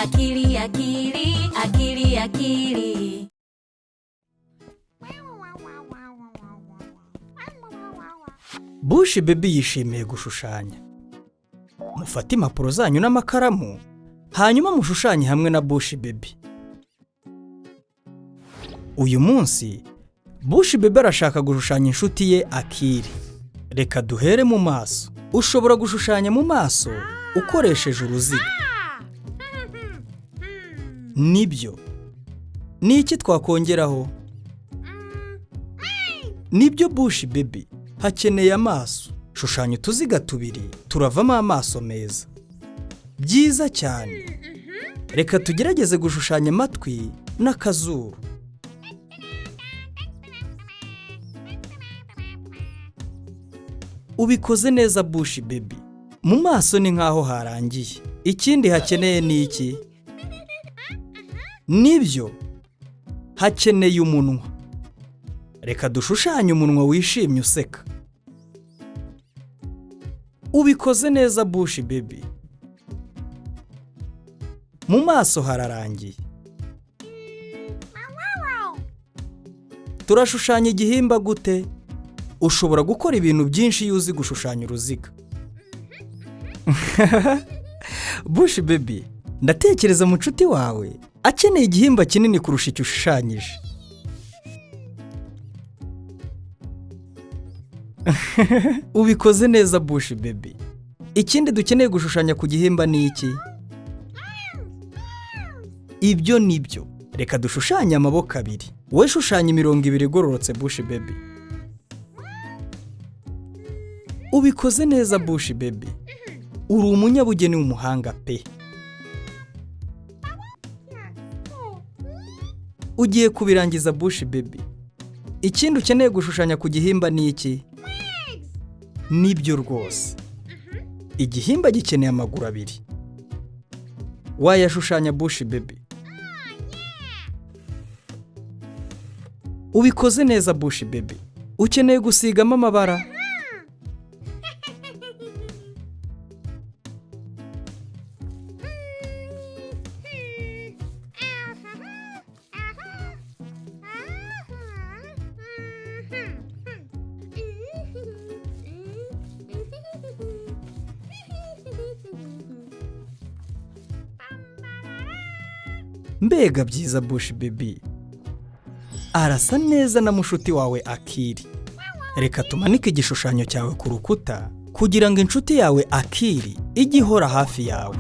akili akili akili akili. Bush Baby yishimiye gushushanya. Mufate impapuro zanyu n'amakaramu hanyuma mushushanye hamwe na Bush Baby. Uyu munsi Bush Baby arashaka gushushanya inshuti ye Akili. Reka duhere mu maso. Ushobora gushushanya mu maso ukoresheje uruziga. Nibyo. Ni iki twakongeraho? Nibyo Bush Baby. Hakeneye amaso. Shushanya utuziga tubiri turavamo amaso meza. Byiza cyane. Reka tugerageze gushushanya amatwi n'akazuru. Ubikoze neza Bush Baby. Mu maso ni nkaho harangiye. Ikindi hakeneye ni iki? Nibyo. Hakeneye umunwa. Reka dushushanye umunwa wishimye useka. Ubikoze neza Bush Baby. Mu maso hararangiye. Turashushanya igihimba gute? Ushobora gukora ibintu byinshi iyo uzi gushushanya uruziga. Bush Baby, ndatekereza mu nshuti wawe akeneye igihimba kinini kurusha icyo ushushanyije. Ubikoze neza Bush Baby. Ikindi dukeneye gushushanya ku gihimba ni iki? Ibyo nibyo. Reka dushushanye amaboko abiri. Wowe shushanya imirongo ibiri igororotse Bush Baby. Ubikoze neza Bush Baby. Uri umunyabugeni w'umuhanga pe. Ugiye kubirangiza Bush Baby. Ikindi ukeneye gushushanya ku gihimba ni iki? Nibyo rwose. Igihimba gikeneye amaguru abiri. Wayashushanya Bush Baby. Ubikoze neza Bush Baby. Ukeneye gusigamo amabara? Mbega byiza Bush Baby. Arasa neza na mushuti wawe Akili. Reka tumanike igishushanyo cyawe ku rukuta kugira ngo inshuti yawe Akili ijye ihora hafi yawe.